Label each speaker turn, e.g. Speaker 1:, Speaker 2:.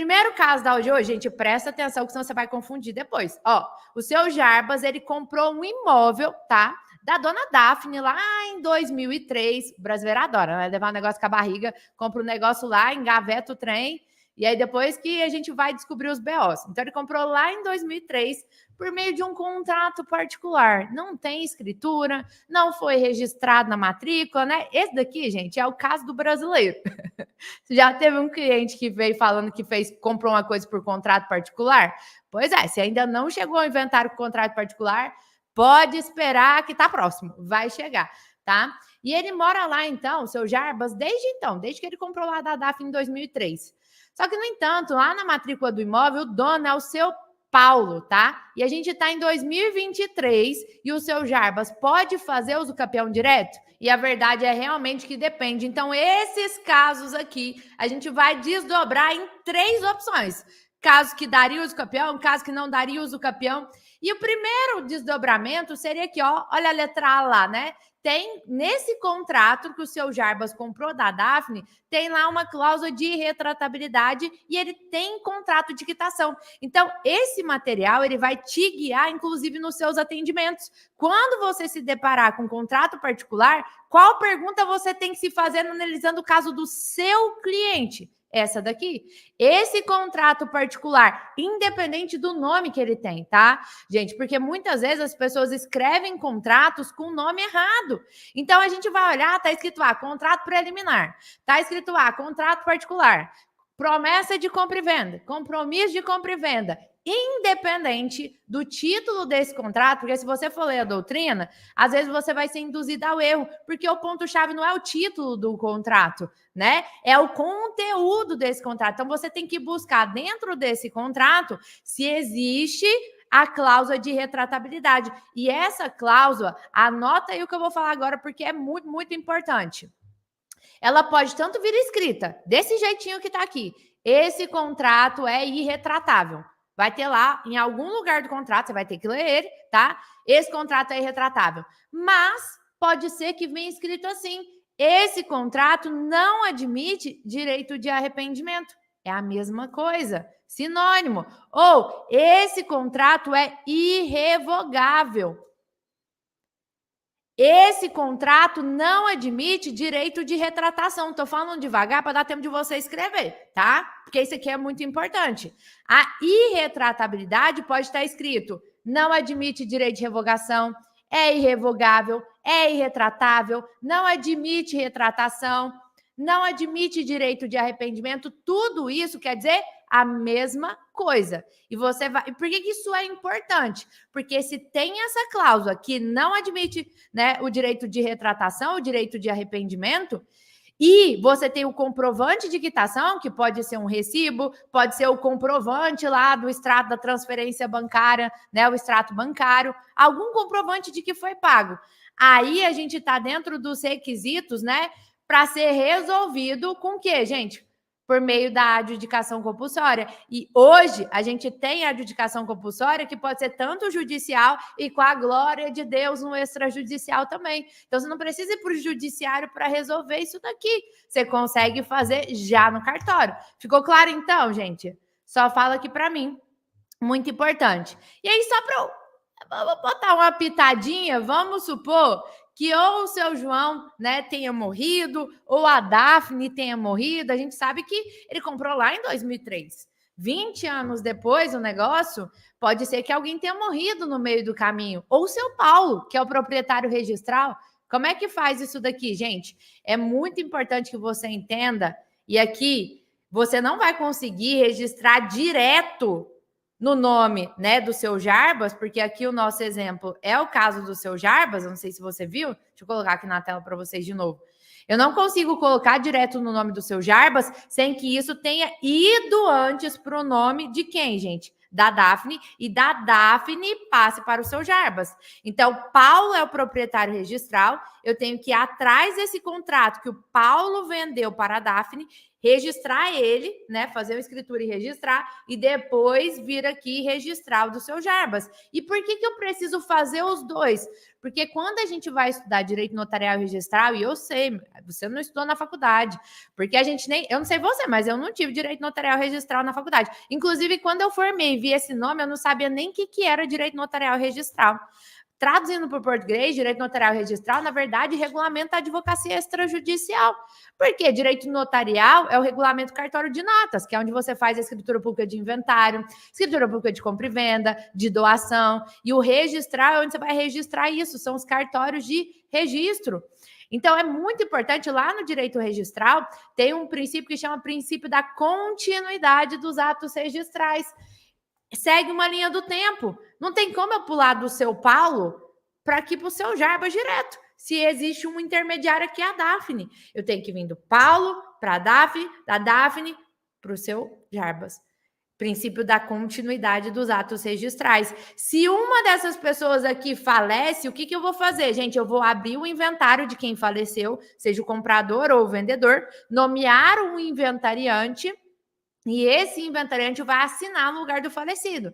Speaker 1: Primeiro caso da de hoje, gente, presta atenção que senão você vai confundir depois. Ó, o seu Jarbas, ele comprou um imóvel, tá? Da dona Daphne lá em 2003. O brasileiro adora, né? Levar um negócio com a barriga, compra um negócio lá, engaveta o trem, e aí depois que a gente vai descobrir os BOs. Então ele comprou lá em 2003 por meio de um contrato particular. Não tem escritura, não foi registrado na matrícula, né? Esse daqui, gente, é o caso do brasileiro. Já teve um cliente que veio falando que comprou uma coisa por contrato particular? Pois é, se ainda não chegou ao inventário com contrato particular, pode esperar que tá próximo, vai chegar, tá? E ele mora lá, então, o seu Jarbas, desde que ele comprou lá da Daphne em 2003. Só que, no entanto, lá na matrícula do imóvel, o dono é o seu Paulo, tá? E a gente está em 2023 e o seu Jarbas pode fazer uso campeão direto? E a verdade é realmente que depende. Então, esses casos aqui, a gente vai desdobrar em 3 opções. Caso que daria uso campeão, caso que não daria uso campeão. E o primeiro desdobramento seria aqui, ó, olha a letra A lá, né? Tem, nesse contrato que o seu Jarbas comprou da Daphne, tem lá uma cláusula de retratabilidade e ele tem contrato de quitação. Então, esse material, ele vai te guiar, inclusive, nos seus atendimentos. Quando você se deparar com um contrato particular, qual pergunta você tem que se fazer analisando o caso do seu cliente? Essa daqui. Esse contrato particular, independente do nome que ele tem, tá? Gente, porque muitas vezes as pessoas escrevem contratos com o nome errado. Então, a gente vai olhar, tá escrito lá, contrato preliminar. Tá escrito lá, contrato particular. Promessa de compra e venda. Compromisso de compra e venda. Independente do título desse contrato, porque se você for ler a doutrina, às vezes você vai ser induzido ao erro, porque o ponto-chave não é o título do contrato, né? É o conteúdo desse contrato. Então, você tem que buscar dentro desse contrato se existe a cláusula de retratabilidade. E essa cláusula, anota aí o que eu vou falar agora, porque é muito, muito importante. Ela pode tanto vir escrita, desse jeitinho que está aqui. Esse contrato é irretratável. Vai ter lá, em algum lugar do contrato, você vai ter que ler ele, tá? Esse contrato é irretratável. Mas pode ser que venha escrito assim: esse contrato não admite direito de arrependimento. É a mesma coisa, sinônimo. Ou esse contrato é irrevogável. Esse contrato não admite direito de retratação. Estou falando devagar para dar tempo de você escrever, tá? Porque isso aqui é muito importante. A irretratabilidade pode estar escrito: não admite direito de revogação, é irrevogável, é irretratável, não admite retratação, não admite direito de arrependimento. Tudo isso quer dizer a mesma coisa. E você vai. Por que isso é importante? Porque se tem essa cláusula que não admite, né, o direito de retratação, o direito de arrependimento, e você tem o comprovante de quitação, que pode ser um recibo, pode ser o comprovante lá do extrato da transferência bancária, né, o extrato bancário, algum comprovante de que foi pago. Aí a gente está dentro dos requisitos, né, para ser resolvido com o quê, gente? Por meio da adjudicação compulsória. E hoje a gente tem a adjudicação compulsória que pode ser tanto judicial e com a glória de Deus no extrajudicial também. Então você não precisa ir para o judiciário para resolver isso daqui. Você consegue fazer já no cartório. Ficou claro então, gente? Só fala aqui para mim. Muito importante. E aí, só para botar uma pitadinha, vamos supor que ou o seu João, né, tenha morrido, ou a Daphne tenha morrido. A gente sabe que ele comprou lá em 2003. 20 anos depois, o negócio, pode ser que alguém tenha morrido no meio do caminho. Ou o seu Paulo, que é o proprietário registral. Como é que faz isso daqui, gente? É muito importante que você entenda. E aqui, você não vai conseguir registrar direto no nome, né, do seu Jarbas, porque aqui o nosso exemplo é o caso do seu Jarbas, eu não sei se você viu, deixa eu colocar aqui na tela para vocês de novo. Eu não consigo colocar direto no nome do seu Jarbas sem que isso tenha ido antes para o nome de quem, gente? Da Daphne, e da Daphne passe para o seu Jarbas. Então, Paulo é o proprietário registral, eu tenho que ir atrás desse contrato que o Paulo vendeu para a Daphne registrar ele, né? Fazer uma escritura e registrar, e depois vir aqui e registrar o do seu Jarbas. E por que eu preciso fazer os dois? Porque quando a gente vai estudar direito notarial e registral, e eu sei, você não estudou na faculdade, porque a gente nem, eu não sei você, mas eu não tive direito notarial e registral na faculdade. Inclusive, quando eu formei e vi esse nome, eu não sabia nem o que era direito notarial e registral. Traduzindo para o português, direito notarial e registral, na verdade, regulamenta a advocacia extrajudicial. Porque direito notarial é o regulamento cartório de notas, que é onde você faz a escritura pública de inventário, escritura pública de compra e venda, de doação. E o registral é onde você vai registrar isso, são os cartórios de registro. Então, é muito importante, lá no direito registral, tem um princípio que chama princípio da continuidade dos atos registrais. Segue uma linha do tempo. Não tem como eu pular do seu Paulo para aqui para o seu Jarbas direto. Se existe um intermediário aqui, a Daphne. Eu tenho que vir do Paulo para a Daphne, da Daphne para o seu Jarbas. Princípio da continuidade dos atos registrais. Se uma dessas pessoas aqui falece, o que eu vou fazer? Gente, eu vou abrir o inventário de quem faleceu, seja o comprador ou o vendedor, nomear um inventariante, e esse inventariante vai assinar no lugar do falecido.